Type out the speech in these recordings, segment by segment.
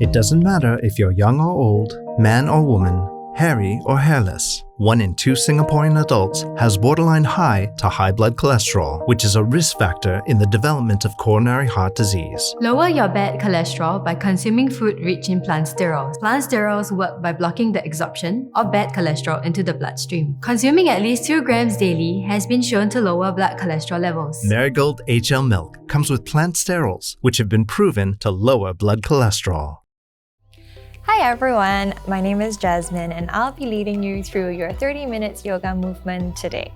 It doesn't matter if you're young or old, man or woman, hairy or hairless. 1 in 2 Singaporean adults has borderline high to high blood cholesterol, which is a risk factor in the development of coronary heart disease. Lower your bad cholesterol by consuming food rich in plant sterols. Plant sterols work by blocking the absorption of bad cholesterol into the bloodstream. Consuming at least 2 grams daily has been shown to lower blood cholesterol levels. Marigold HL milk comes with plant sterols, which have been proven to lower blood cholesterol. Hi everyone, my name is Jasmine and I'll be leading you through your 30 minutes yoga movement today.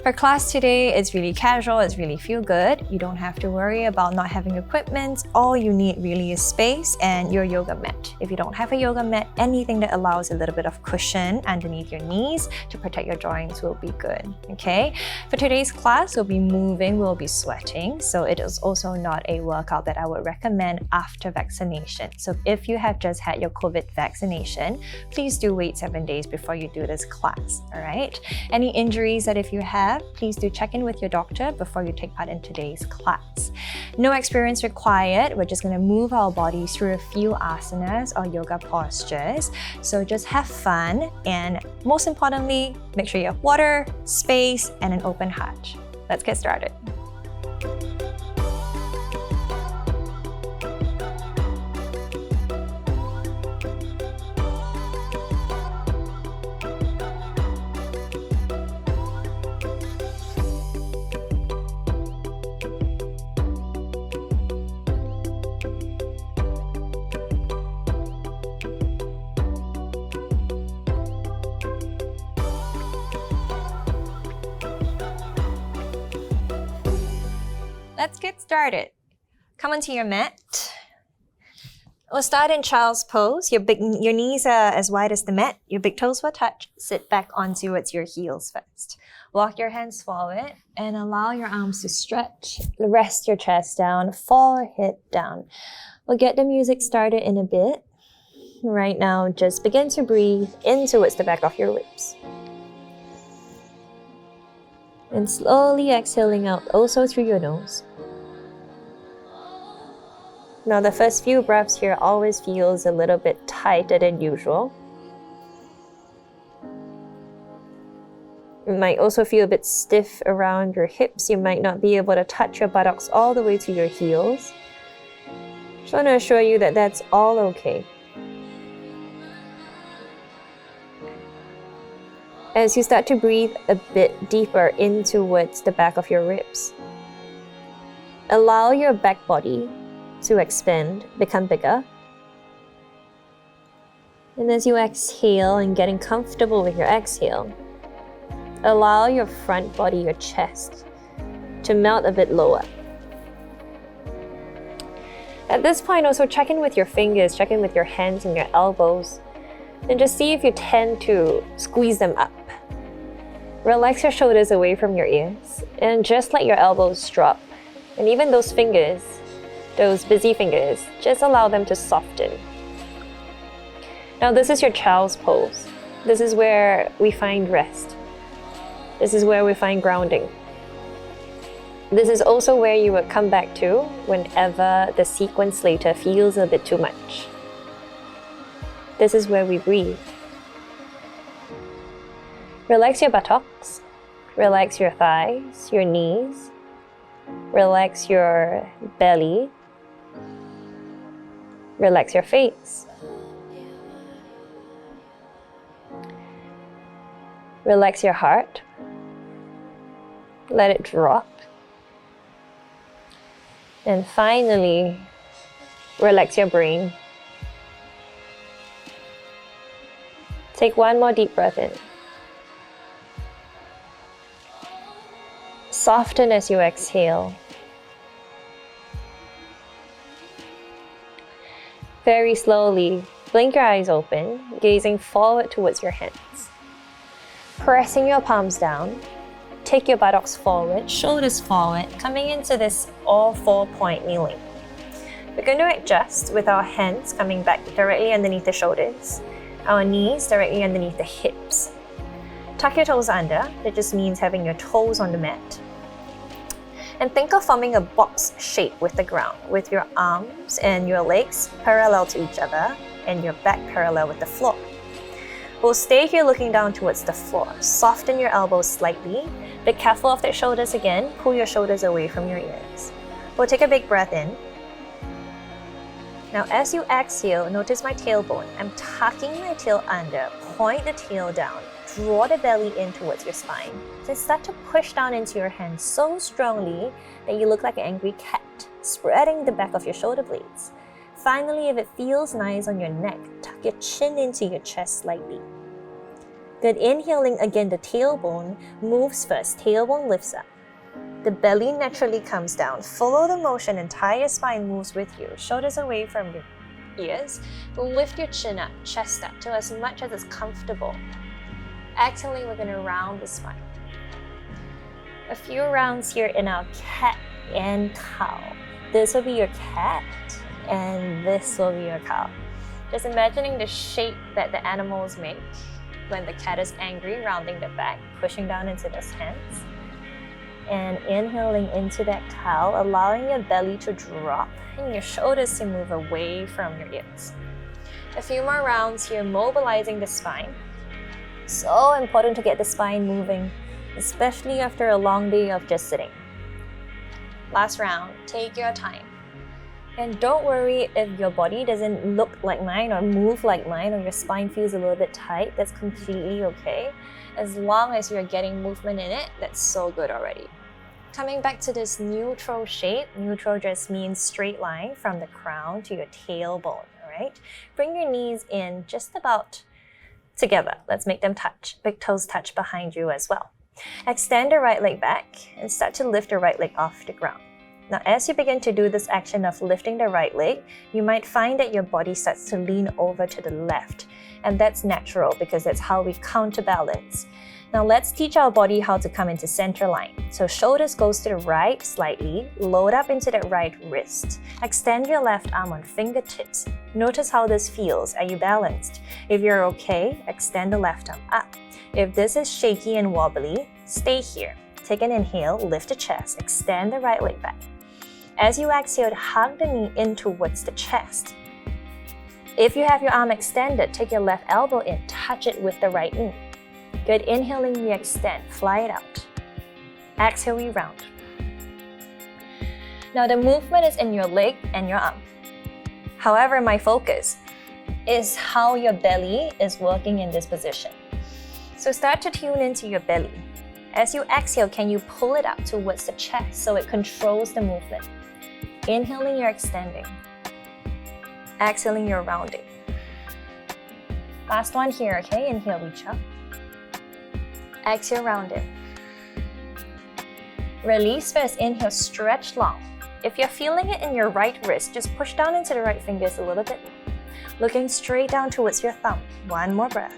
For class today, it's really casual, it's really feel good. You don't have to worry about not having equipment. All you need really is space and your yoga mat. If you don't have a yoga mat, anything that allows a little bit of cushion underneath your knees to protect your joints will be good, okay? For today's class, we'll be moving, we'll be sweating, so it is also not a workout that I would recommend after vaccination. So if you have just had your COVID vaccination, please do wait 7 days before you do this class, all right? Any injuries that if you have, please do check in with your doctor before you take part in today's class. No experience required. We're just going to move our bodies through a few asanas or yoga postures. So just have fun and most importantly, make sure you have water, space, and an open heart. Let's get started. Let's get started. Come onto your mat. We'll start in child's pose. Your knees are as wide as the mat. Your big toes will touch. Sit back onto towards your heels first. Walk your hands forward and allow your arms to stretch. Rest your chest down, forehead down. We'll get the music started in a bit. Right now, just begin to breathe in towards the back of your ribs. And slowly exhaling out also through your nose. Now the first few breaths here always feels a little bit tighter than usual. You might also feel a bit stiff around your hips. You might not be able to touch your buttocks all the way to your heels. Just want to assure you that that's all okay. As you start to breathe a bit deeper in towards the back of your ribs, allow your back body to expand, become bigger. And as you exhale and getting comfortable with your exhale, allow your front body, your chest, to melt a bit lower. At this point, also check in with your fingers, check in with your hands and your elbows, and just see if you tend to squeeze them up. Relax your shoulders away from your ears, and just let your elbows drop. And even those fingers, those busy fingers, just allow them to soften. Now this is your child's pose. This is where we find rest. This is where we find grounding. This is also where you would come back to whenever the sequence later feels a bit too much. This is where we breathe. Relax your buttocks, relax your thighs, your knees, relax your belly, relax your face. Relax your heart. Let it drop. And finally, relax your brain. Take one more deep breath in. Soften as you exhale. Very slowly, blink your eyes open, gazing forward towards your hands. Pressing your palms down, take your buttocks forward, shoulders forward, coming into this all 4-point kneeling. We're going to adjust with our hands coming back directly underneath the shoulders, our knees directly underneath the hips. Tuck your toes under, that just means having your toes on the mat. And think of forming a box shape with the ground, with your arms and your legs parallel to each other and your back parallel with the floor. We'll stay here looking down towards the floor. Soften your elbows slightly. Be careful of the shoulders again. Pull your shoulders away from your ears. We'll take a big breath in. Now as you exhale, notice my tailbone. I'm tucking my tail under. Point the tail down. Draw the belly in towards your spine. Then start to push down into your hands so strongly that you look like an angry cat, spreading the back of your shoulder blades. Finally, if it feels nice on your neck, tuck your chin into your chest slightly. Good. Inhaling again, the tailbone moves first. Tailbone lifts up. The belly naturally comes down. Follow the motion, entire spine moves with you. Shoulders away from your ears. Lift your chin up, chest up to as much as it's comfortable. Exhaling, we're going to round the spine. A few rounds here in our cat and cow. This will be your cat and this will be your cow. Just imagining the shape that the animals make when the cat is angry, rounding the back, pushing down into those hands. And inhaling into that cow, allowing your belly to drop and your shoulders to move away from your ears. A few more rounds here, mobilizing the spine. So important to get the spine moving, especially after a long day of just sitting. Last round, take your time. And don't worry if your body doesn't look like mine or move like mine or your spine feels a little bit tight, that's completely okay. As long as you're getting movement in it, that's so good already. Coming back to this neutral shape, neutral just means straight line from the crown to your tailbone, alright? Bring your knees in just about together. Let's make them touch. Big toes touch behind you as well. Extend the right leg back and start to lift the right leg off the ground. Now, as you begin to do this action of lifting the right leg, you might find that your body starts to lean over to the left. And that's natural because that's how we counterbalance. Now, let's teach our body how to come into center line. So shoulders goes to the right slightly, load up into that right wrist. Extend your left arm on fingertips. Notice how this feels. Are you balanced? If you're okay, extend the left arm up. If this is shaky and wobbly, stay here. Take an inhale, lift the chest, extend the right leg back. As you exhale, hug the knee in towards the chest. If you have your arm extended, take your left elbow in, touch it with the right knee. Good. Inhaling, we extend, fly it out. Exhale, we round. Now the movement is in your leg and your arm. However, my focus is how your belly is working in this position. So start to tune into your belly. As you exhale, can you pull it up towards the chest so it controls the movement? Inhaling, you're extending. Exhaling, you're rounding. Last one here, okay? Inhale, reach up. Exhale, round it. Release first. Inhale, stretch long. If you're feeling it in your right wrist, just push down into the right fingers a little bit. Looking straight down towards your thumb. One more breath.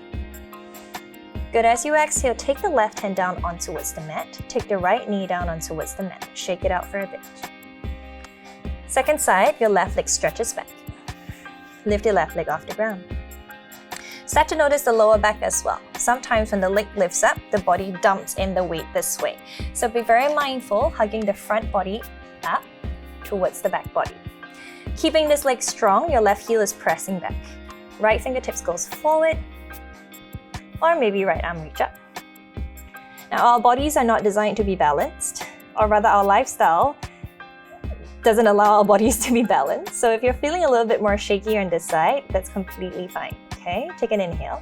Good. As you exhale, take the left hand down on towards the mat. Take the right knee down on towards the mat. Shake it out for a bit. Second side, your left leg stretches back. Lift your left leg off the ground. Start to notice the lower back as well. Sometimes when the leg lifts up, the body dumps in the weight this way. So be very mindful, hugging the front body up towards the back body. Keeping this leg strong, your left heel is pressing back. Right fingertips goes forward, or maybe right arm reach up. Now, our bodies are not designed to be balanced, or rather our lifestyle doesn't allow our bodies to be balanced. So if you're feeling a little bit more shaky on this side, that's completely fine. Okay, take an inhale.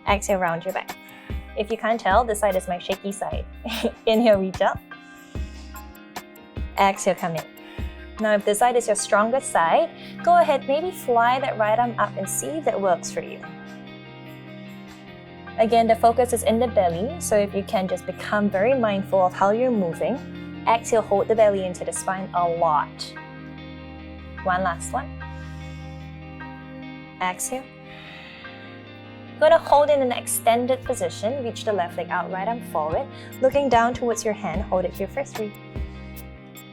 Exhale, round your back. If you can't tell, this side is my shaky side. Inhale, reach up. Exhale, come in. Now, if this side is your strongest side, go ahead, maybe fly that right arm up and see if that works for you. Again, the focus is in the belly, so if you can just become very mindful of how you're moving. Exhale, hold the belly into the spine a lot. One last one. Exhale. Going to hold in an extended position, reach the left leg out, right arm forward, looking down towards your hand, hold it here for 3.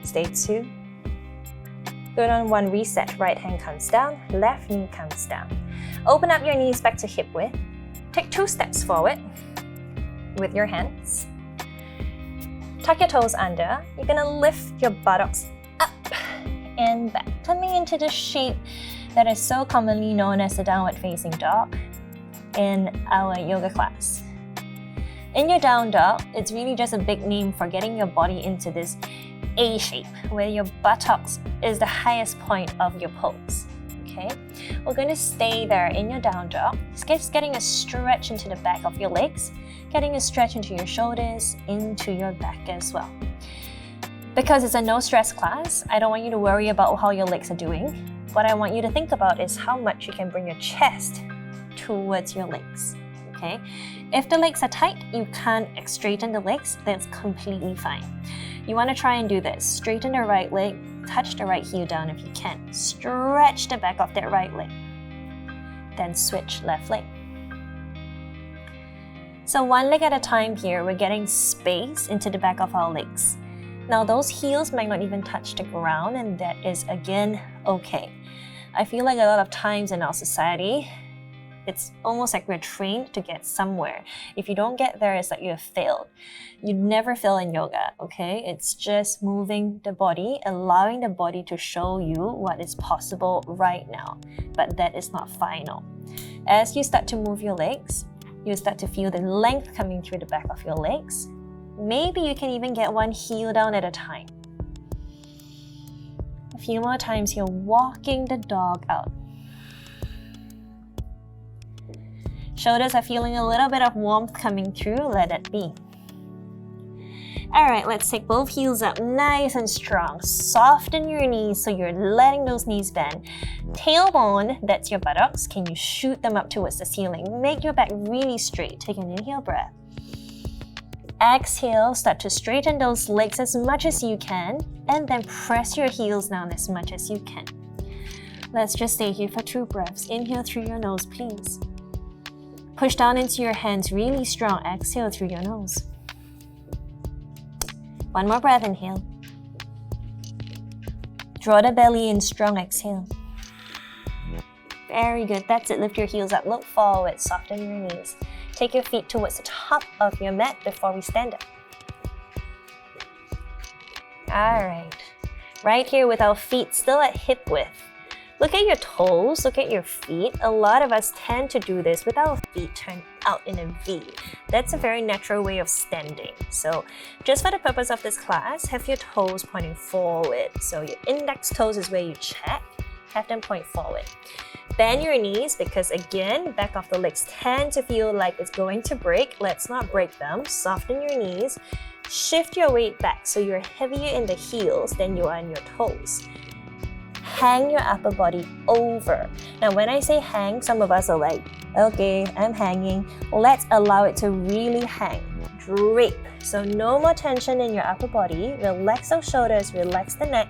Stay 2. Good. On 1, reset, right hand comes down, left knee comes down. Open up your knees back to hip width. Take 2 steps forward with your hands. Tuck your toes under. You're gonna lift your buttocks up and back, coming into the shape that is so commonly known as the downward facing dog in our yoga class. In your down dog, it's really just a big name for getting your body into this A shape, where your buttocks is the highest point of your pose. Okay, we're going to stay there in your down dog, just getting a stretch into the back of your legs, getting a stretch into your shoulders, into your back as well. Because it's a no stress class, I don't want you to worry about how your legs are doing. What I want you to think about is how much you can bring your chest towards your legs. Okay, if the legs are tight, you can't straighten the legs, that's completely fine. You want to try and do this. Straighten the right leg, touch the right heel down if you can. Stretch the back of that right leg. Then switch left leg. So one leg at a time here, we're getting space into the back of our legs. Now those heels might not even touch the ground, and that is again okay. I feel like a lot of times in our society, it's almost like we're trained to get somewhere. If you don't get there, it's like you have failed. You never fail in yoga, okay? It's just moving the body, allowing the body to show you what is possible right now. But that is not final. As you start to move your legs, you start to feel the length coming through the back of your legs. Maybe you can even get one heel down at a time. A few more times here, walking the dog out. Shoulders are feeling a little bit of warmth coming through, let it be. Alright, let's take both heels up nice and strong. Soften your knees so you're letting those knees bend. Tailbone, that's your buttocks. Can you shoot them up towards the ceiling? Make your back really straight. Take an inhale breath. Exhale, start to straighten those legs as much as you can, and then press your heels down as much as you can. Let's just stay here for 2 breaths. Inhale through your nose, please. Push down into your hands really strong. Exhale through your nose. One more breath, inhale. Draw the belly in, strong exhale. Very good, that's it. Lift your heels up, look forward, soften your knees. Take your feet towards the top of your mat before we stand up. Alright, right here with our feet still at hip width. Look at your toes, look at your feet. A lot of us tend to do this with our feet turned out in a V. That's a very natural way of standing. So just for the purpose of this class, have your toes pointing forward. So your index toes is where you check, have them point forward. Bend your knees because again, back of the legs tend to feel like it's going to break. Let's not break them. Soften your knees. Shift your weight back so you're heavier in the heels than you are in your toes. Hang your upper body over. Now when I say hang, some of us are like, okay, I'm hanging. Let's allow it to really hang. Drape. So no more tension in your upper body. Relax those shoulders, relax the neck.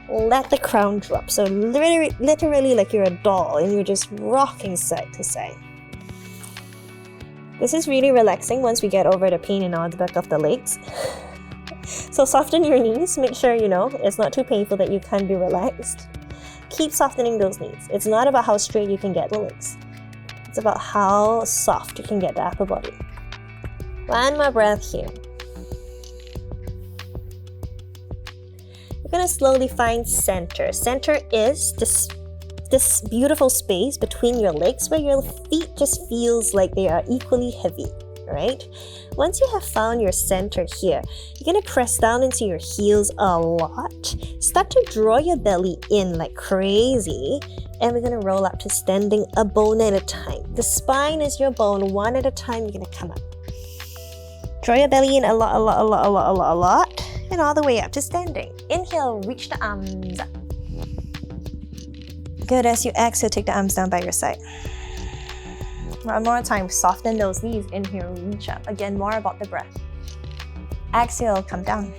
Let the crown drop. So literally like you're a doll and you're just rocking side to side. This is really relaxing once we get over the pain in the back of the legs. So soften your knees. Make sure it's not too painful that you can't be relaxed. Keep softening those knees. It's not about how straight you can get the legs. It's about how soft you can get the upper body. One more breath here. You're gonna slowly find center. Center is this beautiful space between your legs where your feet just feels like they are equally heavy, right? Once you have found your center here, you're gonna press down into your heels a lot. Start to draw your belly in like crazy, and we're gonna roll up to standing a bone at a time. The spine is your bone, one at a time, you're gonna come up. Draw your belly in a lot, and all the way up to standing. Inhale, reach the arms up. Good, as you exhale, take the arms down by your side. One more time, soften those knees. Inhale, reach up. Again, more about the breath. Exhale, come down.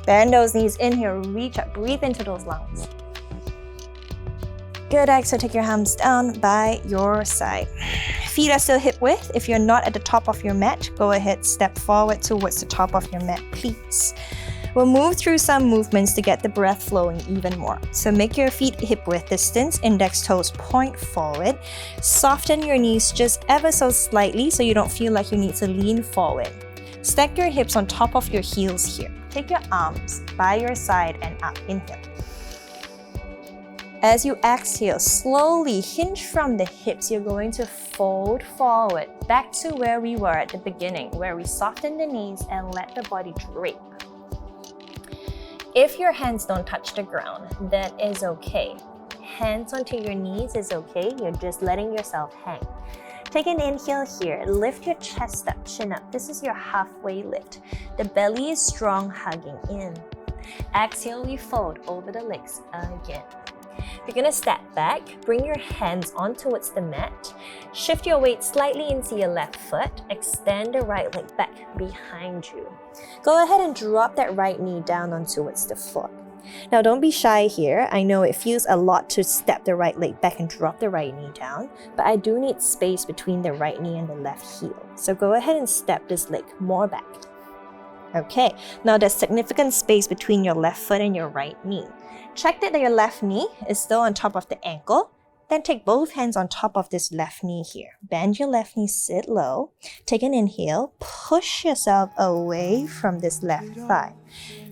Bend those knees. Inhale, reach up. Breathe into those lungs. Good, exhale, take your hands down by your side. Feet are still hip width. If you're not at the top of your mat, go ahead, step forward towards the top of your mat, please. We'll move through some movements to get the breath flowing even more. So make your feet hip width distance, index toes point forward. Soften your knees just ever so slightly so you don't feel like you need to lean forward. Stack your hips on top of your heels here. Take your arms by your side and up. Inhale. As you exhale, slowly hinge from the hips. You're going to fold forward, back to where we were at the beginning, where we soften the knees and let the body drape. If your hands don't touch the ground, that is okay. Hands onto your knees is okay. You're just letting yourself hang. Take an inhale here. Lift your chest up, chin up. This is your halfway lift. The belly is strong, hugging in. Exhale, we fold over the legs again. You're gonna step back, bring your hands on towards the mat, shift your weight slightly into your left foot, extend the right leg back behind you. Go ahead and drop that right knee down on towards the floor. Now don't be shy here. I know it feels a lot to step the right leg back and drop the right knee down, but I do need space between the right knee and the left heel. So go ahead and step this leg more back. Okay, now there's significant space between your left foot and your right knee. Check that your left knee is still on top of the ankle. Then take both hands on top of this left knee here. Bend your left knee, sit low. Take an inhale, push yourself away from this left thigh.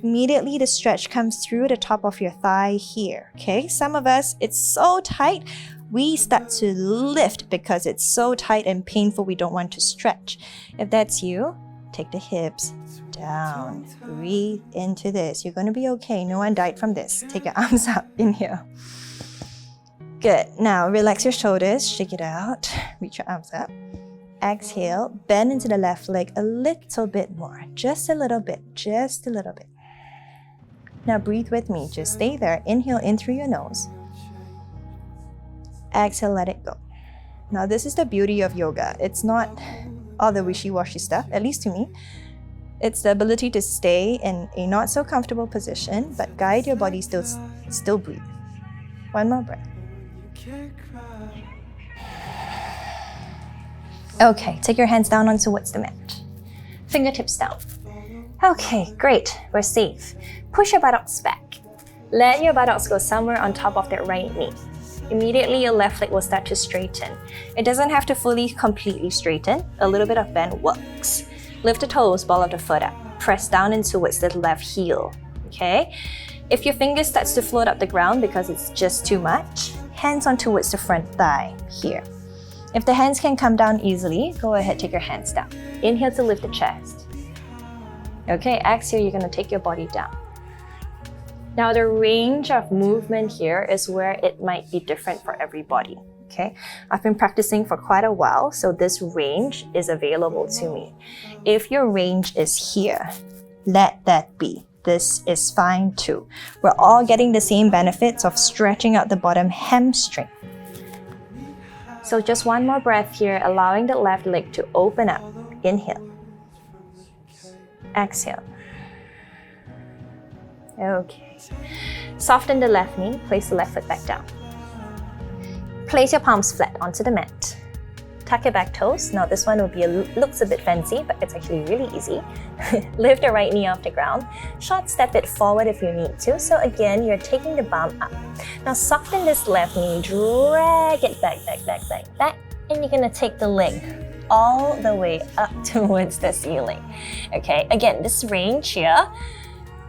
Immediately the stretch comes through the top of your thigh here. Okay, some of us, it's so tight, we start to lift because it's so tight and painful we don't want to stretch. If that's you, take the hips down. Breathe into this. You're going to be okay. No one died from this. Take your arms up. Inhale. Good. Now relax your shoulders. Shake it out. Reach your arms up. Exhale. Bend into the left leg a little bit more. Just a little bit. Just a little bit. Now breathe with me. Just stay there. Inhale in through your nose. Exhale. Let it go. Now this is the beauty of yoga. It's not all the wishy-washy stuff, at least to me. It's the ability to stay in a not so comfortable position, but guide your body still breathe. One more breath. Okay, take your hands down on towards the mat. Fingertips down. Okay, great, we're safe. Push your buttocks back. Let your buttocks go somewhere on top of that right knee. Immediately your left leg will start to straighten. It doesn't have to fully, completely straighten. A little bit of bend works. Lift the toes, ball of the foot up. Press down in towards the left heel, okay? If your finger starts to float up the ground because it's just too much, hands on towards the front thigh here. If the hands can come down easily, go ahead, take your hands down. Inhale to lift the chest. Okay, exhale, you're gonna take your body down. Now the range of movement here is where it might be different for everybody. Okay, I've been practicing for quite a while, so this range is available to me. If your range is here, let that be. This is fine too. We're all getting the same benefits of stretching out the bottom hamstring. So just one more breath here, allowing the left leg to open up. Inhale. Exhale. Okay. Soften the left knee, place the left foot back down. Place your palms flat onto the mat. Tuck your back toes. Now this one looks a bit fancy, but it's actually really easy. Lift your right knee off the ground. Short step it forward if you need to. So again, you're taking the bum up. Now soften this left knee, drag it back, and you're gonna take the leg all the way up towards the ceiling. Okay, again, this range here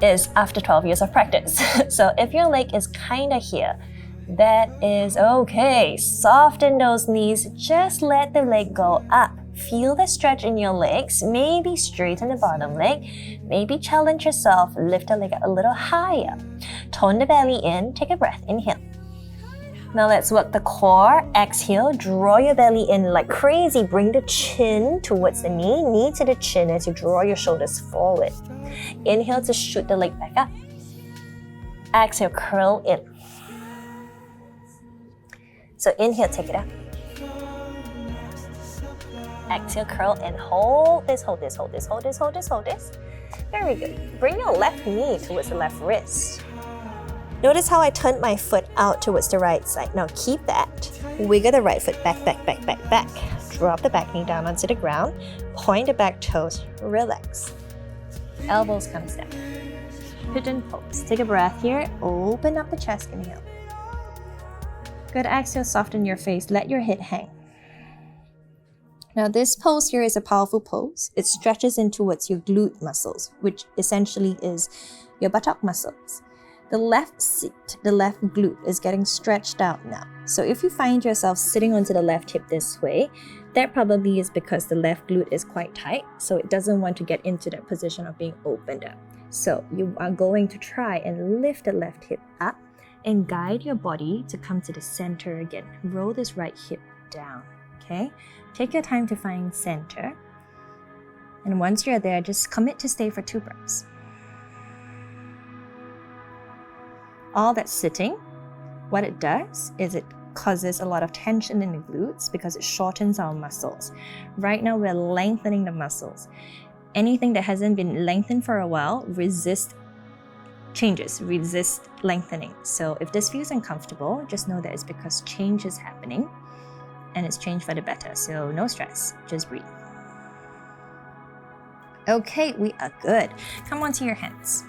is after 12 years of practice. So if your leg is kinda here, that is okay. Soften those knees, just let the leg go up. Feel the stretch in your legs, maybe straighten the bottom leg, maybe challenge yourself, lift the leg a little higher. Tone the belly in, take a breath, inhale. Now let's work the core, exhale, draw your belly in like crazy, bring the chin towards the knee to the chin as you draw your shoulders forward. Inhale to shoot the leg back up. Exhale, curl in. So inhale, take it up. Exhale, curl and hold this. Very good. Bring your left knee towards the left wrist. Notice how I turned my foot out towards the right side. Now keep that. Wiggle the right foot back. Drop the back knee down onto the ground. Point the back toes. Relax. Elbows come down. Pigeon pose. Take a breath here. Open up the chest. Inhale. Good. Exhale, soften your face. Let your head hang. Now this pose here is a powerful pose. It stretches in towards your glute muscles, which essentially is your buttock muscles. The left seat, the left glute is getting stretched out now. So if you find yourself sitting onto the left hip this way, that probably is because the left glute is quite tight, so it doesn't want to get into that position of being opened up. So you are going to try and lift the left hip up and guide your body to come to the center again. Roll this right hip down, okay? Take your time to find center. And once you're there, just commit to stay for 2 breaths. All that sitting, what it does is it causes a lot of tension in the glutes because it shortens our muscles. Right now, we're lengthening the muscles. Anything that hasn't been lengthened for a while, resist changes, resist lengthening. So if this feels uncomfortable, just know that it's because change is happening and it's change for the better. So no stress, just breathe. Okay, we are good. Come onto your hands.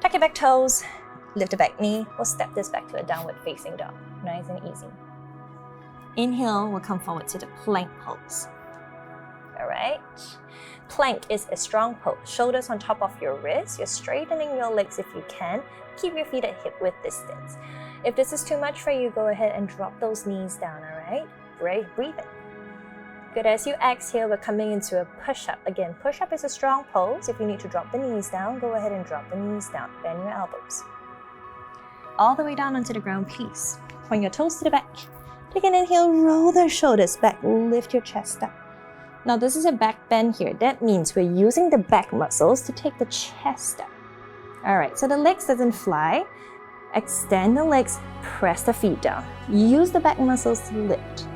Tuck your back toes. Lift the back knee. We'll step this back to a downward facing dog. Nice and easy. Inhale, we'll come forward to the plank pose. All right. Plank is a strong pose. Shoulders on top of your wrists. You're straightening your legs if you can. Keep your feet at hip width distance. If this is too much for you, go ahead and drop those knees down, all right? Breathe in. Good, as you exhale, we're coming into a push-up. Again, push-up is a strong pose. If you need to drop the knees down, go ahead and drop the knees down. Bend your elbows. All the way down onto the ground, please. Point your toes to the back. Take an inhale, roll the shoulders back, lift your chest up. Now this is a back bend here. That means we're using the back muscles to take the chest up. All right, so the legs doesn't fly. Extend the legs, press the feet down. Use the back muscles to lift.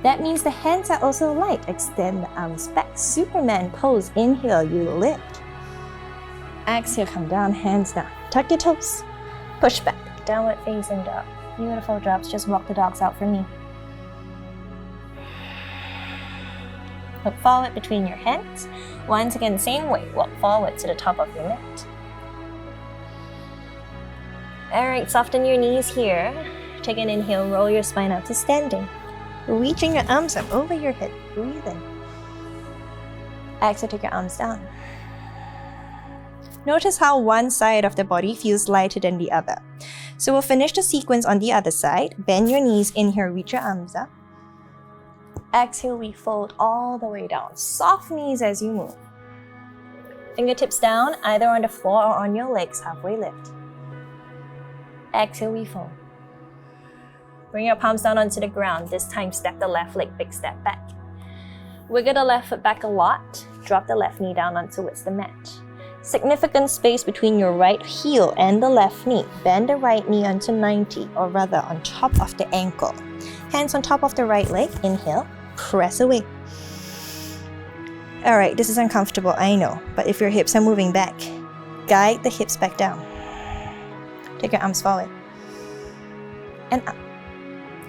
That means the hands are also light. Extend the arms back. Superman pose. Inhale, you lift. Exhale, come down, hands down. Tuck your toes. Push back. Downward facing dog. Beautiful drops. Just walk the dogs out for me. Look forward between your hands. Once again, same way. Walk forward to the top of your mat. All right, soften your knees here. Take an inhale, roll your spine out to standing. Reaching your arms up over your head. Breathe in. Exhale, take your arms down. Notice how one side of the body feels lighter than the other. So we'll finish the sequence on the other side. Bend your knees, inhale, reach your arms up. Exhale, we fold all the way down. Soft knees as you move. Fingertips down, either on the floor or on your legs, halfway lift. Exhale, we fold. Bring your palms down onto the ground. This time, step the left leg, big step back. Wiggle the left foot back a lot. Drop the left knee down onto the mat. Significant space between your right heel and the left knee. Bend the right knee onto 90, or rather on top of the ankle. Hands on top of the right leg. Inhale, press away. All right, this is uncomfortable, I know, but if your hips are moving back, guide the hips back down. Take your arms forward. And up.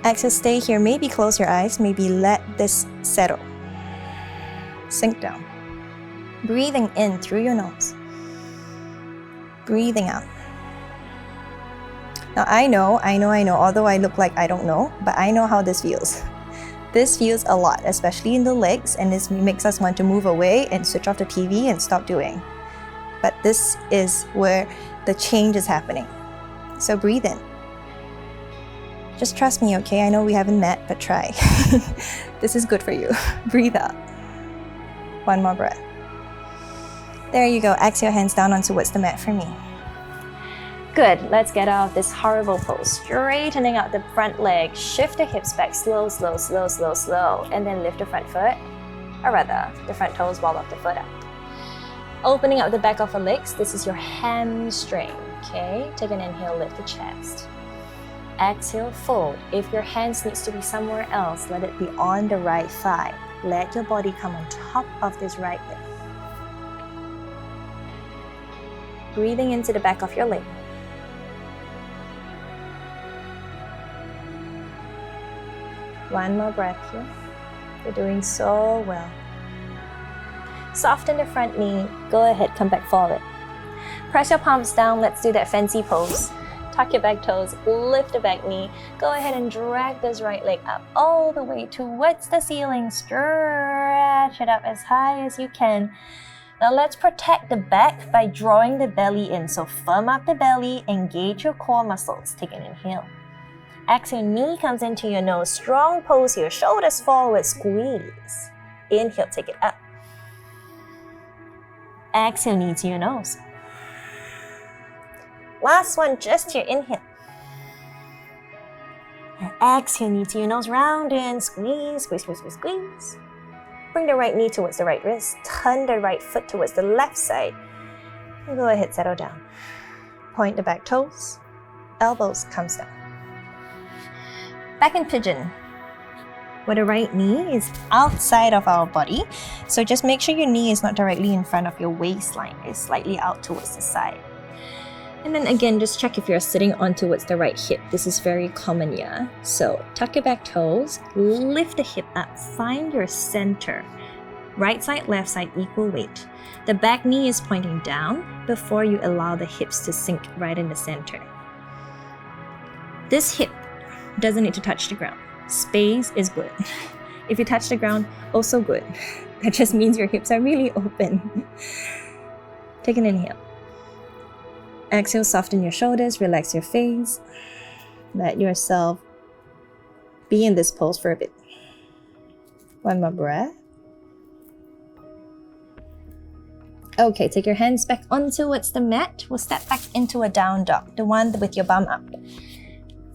Exhale, stay here. Maybe close your eyes. Maybe let this settle. Sink down. Breathing in through your nose. Breathing out. Now I know, although I look like I don't know, but I know how this feels. This feels a lot, especially in the legs, and this makes us want to move away and switch off the TV and stop doing. But this is where the change is happening. So breathe in. Just trust me, okay? I know we haven't met, but try. This is good for you. Breathe out. One more breath. There you go. Exhale, hands down onto the mat for me. Good. Let's get out of this horrible pose. Straightening out the front leg. Shift the hips back. Slow, slow, slow, slow, slow. And then lift the front foot. Or rather, the front toes wall of the foot up. Opening up the back of the legs. This is your hamstring. Okay? Take an inhale, lift the chest. Exhale, fold. If your hands needs to be somewhere else, let it be on the right thigh. Let your body come on top of this right leg. Breathing into the back of your leg. One more breath here. You're doing so well. Soften the front knee. Go ahead, come back forward. Press your palms down. Let's do that fancy pose. Tuck tuck your back toes, lift the back knee. Go ahead and drag this right leg up all the way towards the ceiling. Stretch it up as high as you can. Now let's protect the back by drawing the belly in. So firm up the belly, engage your core muscles. Take an inhale. Exhale, knee comes into your nose. Strong pose here. Shoulders forward, squeeze. Inhale, take it up. Exhale, knee to your nose. Last one, just your inhale. And exhale, knee to your nose, round in, squeeze, squeeze, squeeze, squeeze, squeeze. Bring the right knee towards the right wrist. Turn the right foot towards the left side. And go ahead, settle down. Point the back toes. Elbows comes down. Back in pigeon, where the right knee is outside of our body. So just make sure your knee is not directly in front of your waistline. It's slightly out towards the side. And then again, just check if you're sitting on towards the right hip. This is very common, yeah? So tuck your back toes, lift the hip up, find your center. Right side, left side, equal weight. The back knee is pointing down before you allow the hips to sink right in the center. This hip doesn't need to touch the ground. Space is good. If you touch the ground, also good. That just means your hips are really open. Take an inhale. Exhale, soften your shoulders, relax your face. Let yourself be in this pose for a bit. One more breath. Okay, take your hands back onto towards the mat. We'll step back into a down dog, the one with your bum up.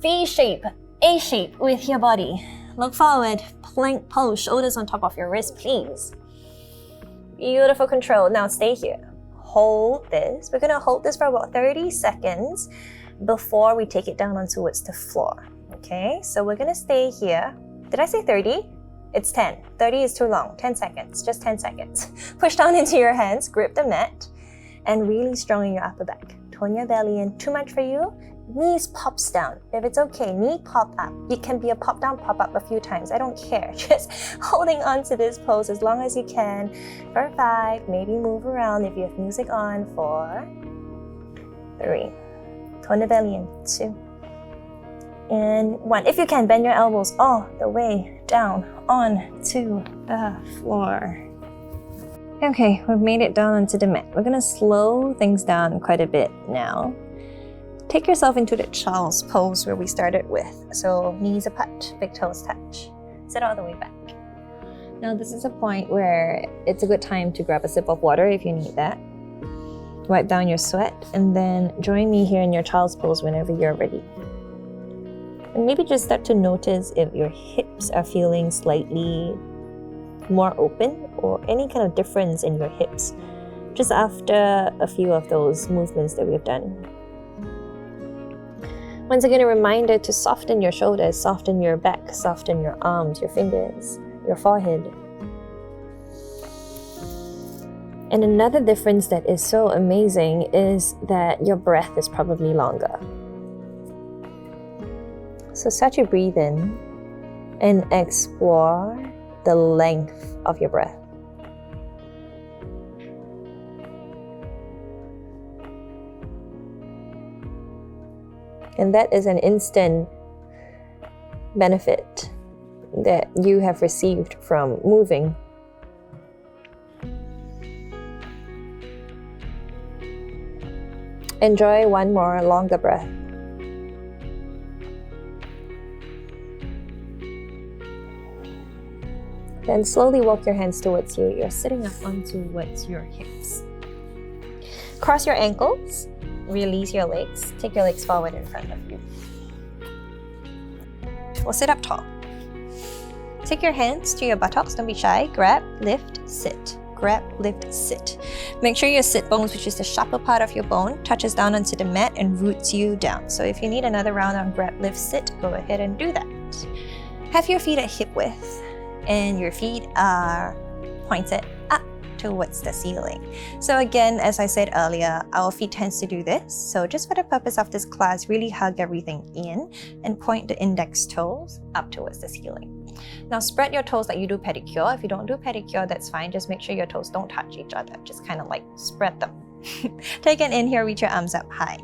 V shape, A shape with your body. Look forward, plank pose, shoulders on top of your wrist, please. Beautiful control. Now stay here. Hold this. We're gonna hold this for about 30 seconds before we take it down on towards the floor. Okay, so we're gonna stay here. Did I say 30? It's 10. 30 is too long. 10 seconds, just 10 seconds. Push down into your hands, grip the mat, and really strong in your upper back. Tone your belly in. Too much for you? Knees pops down. If it's okay, knee pop up. It can be a pop down, pop up a few times. I don't care. Just holding on to this pose as long as you can for 5. Maybe move around if you have music on. 4, 3. Tone the belly in. 2. And 1. If you can, bend your elbows all the way down onto the floor. Okay, we've made it down onto the mat. We're gonna slow things down quite a bit now. Take yourself into the child's pose where we started with. So knees apart, big toes touch. Sit all the way back. Now this is a point where it's a good time to grab a sip of water if you need that. Wipe down your sweat and then join me here in your child's pose whenever you're ready. And maybe just start to notice if your hips are feeling slightly more open or any kind of difference in your hips just after a few of those movements that we've done. Once again, a reminder to soften your shoulders, soften your back, soften your arms, your fingers, your forehead. And another difference that is so amazing is that your breath is probably longer. So start to breathe in and explore the length of your breath. And that is an instant benefit that you have received from moving. Enjoy one more longer breath. Then slowly walk your hands towards you. You're sitting up onto your hips. Cross your ankles. Release your legs. Take your legs forward in front of you. We'll sit up tall. Take your hands to your buttocks. Don't be shy. Grab, lift, sit. Grab, lift, sit. Make sure your sit bones, which is the sharper part of your bone, touches down onto the mat and roots you down. So if you need another round on grab, lift, sit, go ahead and do that. Have your feet at hip width and your feet are pointed up towards the ceiling. So again, as I said earlier, our feet tends to do this. So just for the purpose of this class, really hug everything in and point the index toes up towards the ceiling. Now spread your toes like you do pedicure. If you don't do pedicure, that's fine. Just make sure your toes don't touch each other. Just kind of like spread them. Take an inhale, reach your arms up high.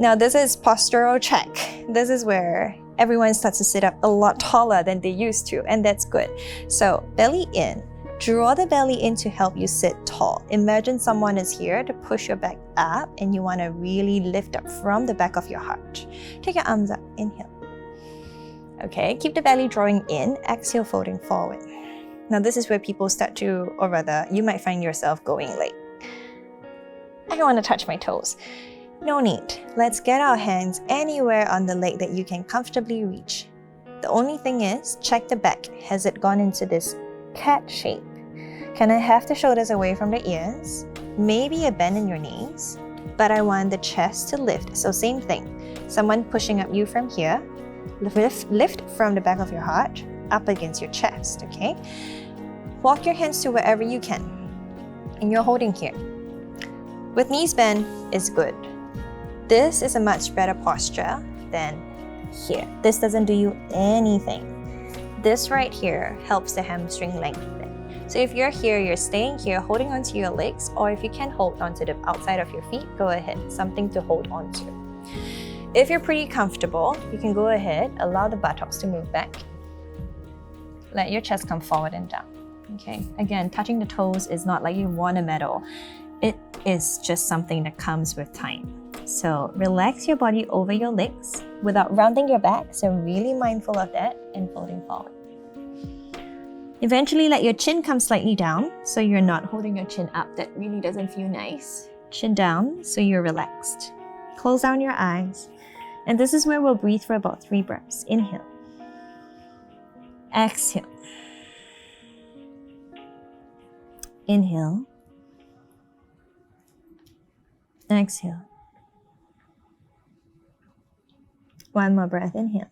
Now this is postural check. This is where everyone starts to sit up a lot taller than they used to, and that's good. So belly in, draw the belly in to help you sit tall. Imagine someone is here to push your back up and you want to really lift up from the back of your heart. Take your arms up, inhale. Okay, keep the belly drawing in, exhale, folding forward. Now this is where people start to, or rather, you might find yourself going late. I don't want to touch my toes. No need. Let's get our hands anywhere on the leg that you can comfortably reach. The only thing is, check the back. Has it gone into this cat shape? Can I have the shoulders away from the ears? Maybe a bend in your knees, but I want the chest to lift. So same thing. Someone pushing up you from here. Lift from the back of your heart up against your chest, okay? Walk your hands to wherever you can. And you're holding here. With knees bent is good. This is a much better posture than here. This doesn't do you anything. This right here helps the hamstring lengthen. So if you're here, you're staying here, holding onto your legs, or if you can hold onto the outside of your feet, go ahead, something to hold onto. If you're pretty comfortable, you can go ahead, allow the buttocks to move back. Let your chest come forward and down. Okay, again, touching the toes is not like you won a medal. It is just something that comes with time. So relax your body over your legs without rounding your back, so really mindful of that, and folding forward. Eventually let your chin come slightly down, so you're not holding your chin up. That really doesn't feel nice. Chin down, so you're relaxed. Close down your eyes. And this is where we'll breathe for about 3 breaths. Inhale. Exhale. Inhale. Exhale. One more breath. Inhale.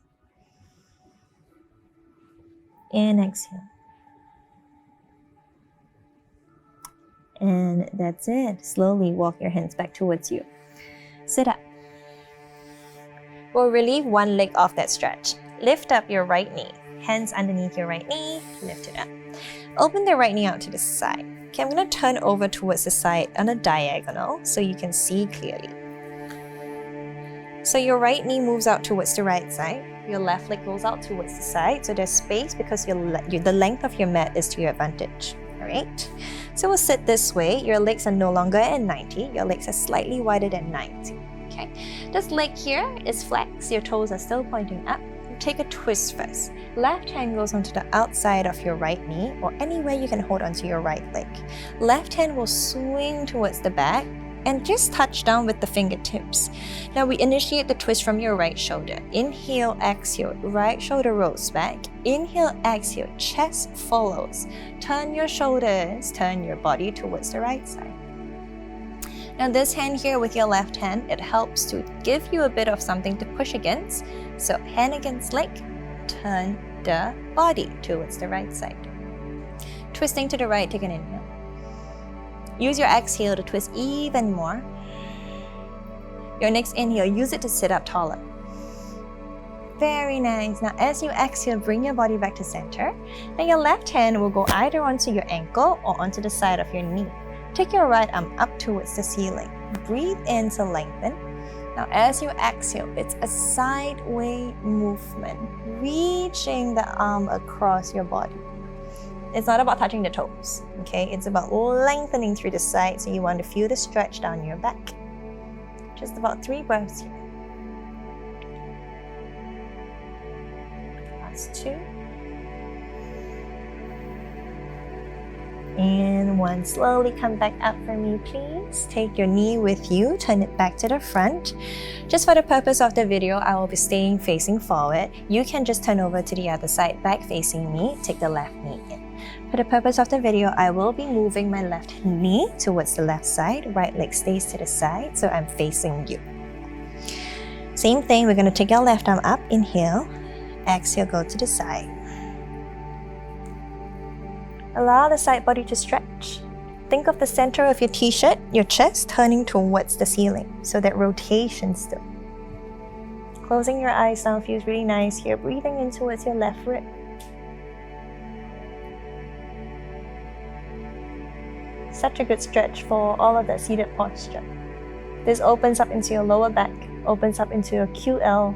And exhale. And that's it. Slowly walk your hands back towards you. Sit up. We'll relieve one leg off that stretch. Lift up your right knee. Hands underneath your right knee. Lift it up. Open the right knee out to the side. Okay, I'm going to turn over towards the side on a diagonal so you can see clearly. So your right knee moves out towards the right side. Your left leg goes out towards the side. So there's space because the length of your mat is to your advantage. Alright? So we'll sit this way. Your legs are no longer at 90. Your legs are slightly wider than 90. Okay? This leg here is flexed. Your toes are still pointing up. Take a twist first. Left hand goes onto the outside of your right knee or anywhere you can hold onto your right leg. Left hand will swing towards the back and just touch down with the fingertips. Now we initiate the twist from your right shoulder. Inhale, exhale, right shoulder rolls back. Inhale, exhale, chest follows. Turn your shoulders, turn your body towards the right side. Now this hand here with your left hand, it helps to give you a bit of something to push against. So hand against leg, turn the body towards the right side. Twisting to the right, take an inhale. Use your exhale to twist even more. Your next inhale, use it to sit up taller. Very nice. Now as you exhale, bring your body back to center. Then your left hand will go either onto your ankle or onto the side of your knee. Take your right arm up towards the ceiling. Breathe in to lengthen. Now as you exhale, it's a sideway movement, reaching the arm across your body. It's not about touching the toes, okay? It's about lengthening through the side, so you want to feel the stretch down your back. Just about 3 breaths here. Last 2. And 1. Slowly come back up for me, please. Take your knee with you, turn it back to the front. Just for the purpose of the video, I will be staying facing forward. You can just turn over to the other side, back facing me. Take the left knee in. For the purpose of the video, I will be moving my left knee towards the left side. Right leg stays to the side, so I'm facing you. Same thing, we're going to take our left arm up. Inhale. Exhale, go to the side. Allow the side body to stretch. Think of the center of your t-shirt, your chest turning towards the ceiling, so that rotation still. Closing your eyes now feels really nice here. Breathing in towards your left rib. Such a good stretch for all of the seated posture. This opens up into your lower back, opens up into a QL.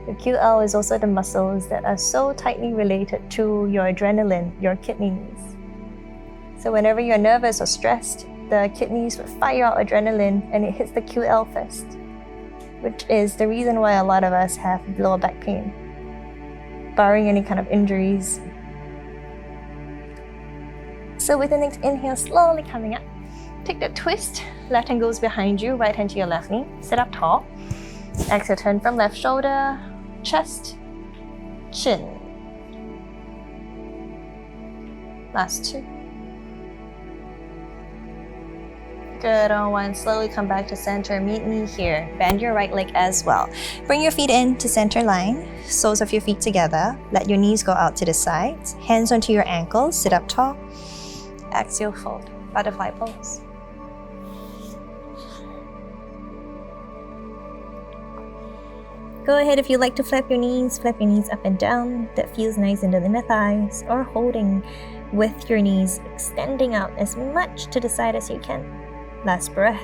Your QL is also the muscles that are so tightly related to your adrenaline, your kidneys. So whenever you're nervous or stressed, the kidneys would fire out adrenaline and it hits the QL first, which is the reason why a lot of us have lower back pain, barring any kind of injuries. So with the next inhale, slowly coming up, take that twist. Left hand goes behind you, right hand to your left knee. Sit up tall. Exhale, turn from left shoulder, chest, chin. Last two. Good, on one. Slowly come back to center. Meet me here. Bend your right leg as well. Bring your feet in to center line. Soles of your feet together. Let your knees go out to the sides. Hands onto your ankles. Sit up tall. Exhale, fold. Butterfly pose. Go ahead if you like to flap your knees up and down. That feels nice in the inner thighs, or holding with your knees extending out as much to the side as you can. Last breath.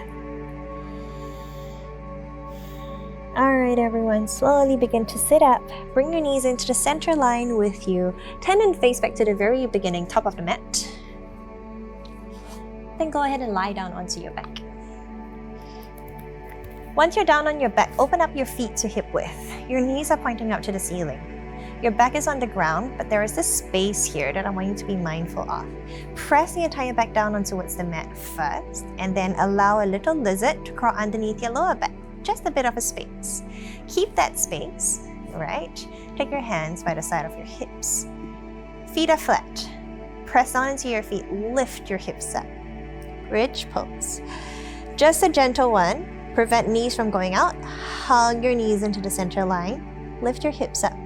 Alright everyone, slowly begin to sit up. Bring your knees into the center line with you. Turn and face back to the very beginning, top of the mat. Then go ahead and lie down onto your back. Once you're down on your back, open up your feet to hip width. Your knees are pointing out to the ceiling. Your back is on the ground, but there is this space here that I want you to be mindful of. Press the entire back down on towards the mat first, and then allow a little lizard to crawl underneath your lower back. Just a bit of a space. Keep that space, right? Take your hands by the side of your hips. Feet are flat. Press down into your feet, lift your hips up. Bridge pose. Just a gentle one. Prevent knees from going out. Hug your knees into the center line. Lift your hips up.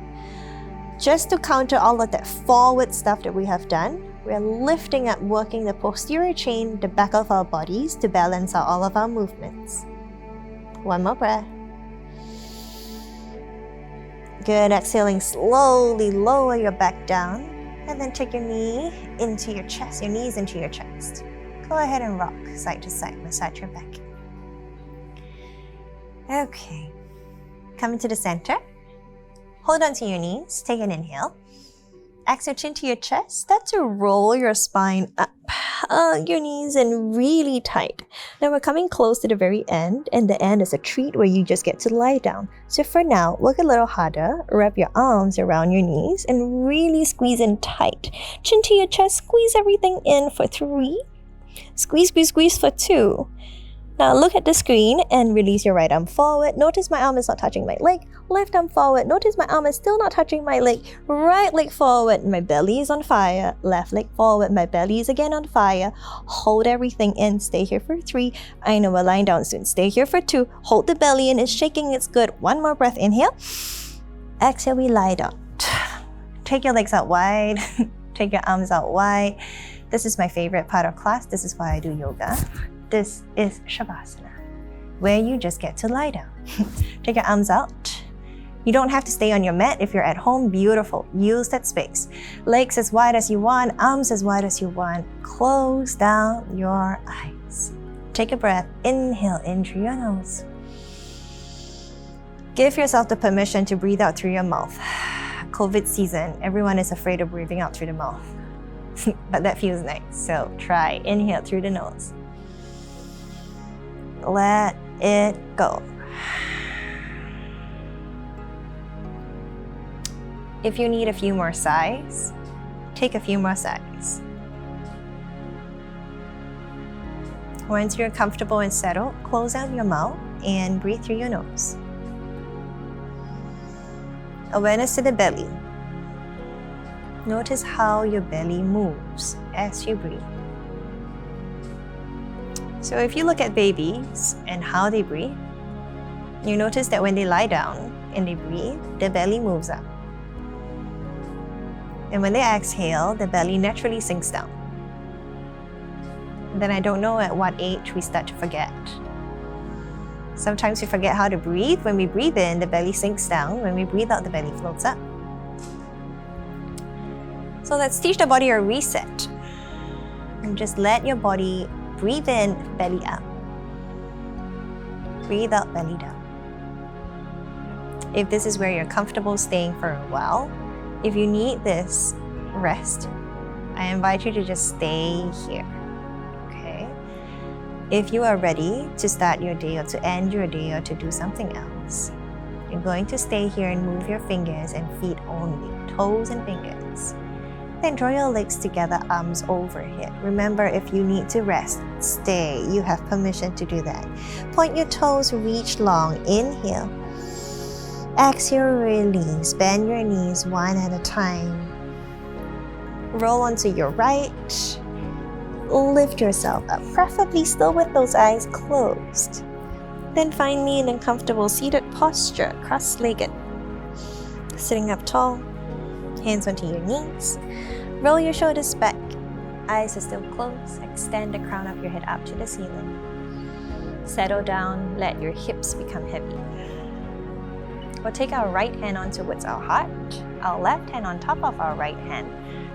Just to counter all of that forward stuff that we have done, we're lifting up, working the posterior chain, the back of our bodies to balance out all of our movements. One more breath. Good, exhaling, slowly lower your back down, and then take your knee into your chest, your knees into your chest. Go ahead and rock side to side, massage your back. Okay, come into the center. Hold on to your knees, take an inhale. Exhale, chin to your chest. Start to roll your spine up. Hug your knees in really tight. Now we're coming close to the very end, and the end is a treat where you just get to lie down. So for now, work a little harder. Wrap your arms around your knees and really squeeze in tight. Chin to your chest, squeeze everything in for 3. Squeeze, squeeze, squeeze for 2. Now look at the screen and release your right arm forward. Notice my arm is not touching my leg. Left arm forward. Notice my arm is still not touching my leg. Right leg forward. My belly is on fire. Left leg forward. My belly is again on fire. Hold everything in. Stay here for 3. I know we're lying down soon. Stay here for 2. Hold the belly in. It's shaking. It's good. One more breath. Inhale. Exhale. We lie down. Take your legs out wide. Take your arms out wide. This is my favorite part of class. This is why I do yoga. This is Shavasana, where you just get to lie down. Take your arms out. You don't have to stay on your mat if you're at home. Beautiful. Use that space. Legs as wide as you want, arms as wide as you want. Close down your eyes. Take a breath. Inhale in through your nose. Give yourself the permission to breathe out through your mouth. COVID season, everyone is afraid of breathing out through the mouth. But that feels nice. So try. Inhale through the nose. Let it go. If you need a few more sighs, take a few more sighs. Once you're comfortable and settled, close out your mouth and breathe through your nose. Awareness to the belly. Notice how your belly moves as you breathe. So if you look at babies and how they breathe, you notice that when they lie down and they breathe, the belly moves up. And when they exhale, the belly naturally sinks down. And then I don't know at what age we start to forget. Sometimes we forget how to breathe. When we breathe in, the belly sinks down. When we breathe out, the belly floats up. So let's teach the body a reset. And just let your body breathe in, belly up. Breathe out, belly down. If this is where you're comfortable staying for a while, if you need this rest, I invite you to just stay here. Okay? If you are ready to start your day or to end your day or to do something else, you're going to stay here and move your fingers and feet only, toes and fingers. Then draw your legs together, arms overhead. Remember, if you need to rest, stay. You have permission to do that. Point your toes, reach long. Inhale. Exhale, release. Bend your knees one at a time. Roll onto your right. Lift yourself up, preferably still with those eyes closed. Then find me in a comfortable seated posture, cross-legged. Sitting up tall, hands onto your knees. Roll your shoulders back. Eyes are still closed. Extend the crown of your head up to the ceiling. Settle down. Let your hips become heavy. We'll take our right hand on towards our heart. Our left hand on top of our right hand.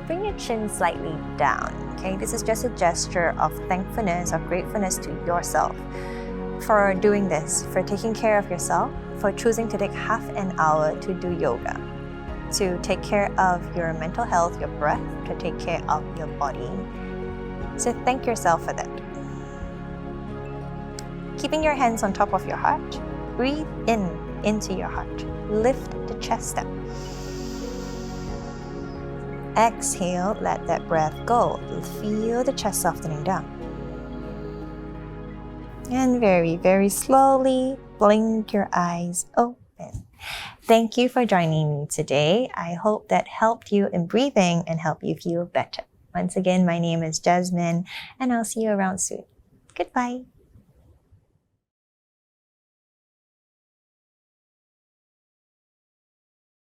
Bring your chin slightly down. Okay, this is just a gesture of thankfulness, of gratefulness to yourself for doing this, for taking care of yourself, for choosing to take half an hour to do yoga, to take care of your mental health, your breath, to take care of your body. So thank yourself for that. Keeping your hands on top of your heart, breathe in into your heart. Lift the chest up. Exhale, let that breath go. Feel the chest softening down. And very, very slowly blink your eyes open. Thank you for joining me today. I hope that helped you in breathing and helped you feel better. Once again, my name is Jasmine, and I'll see you around soon. Goodbye.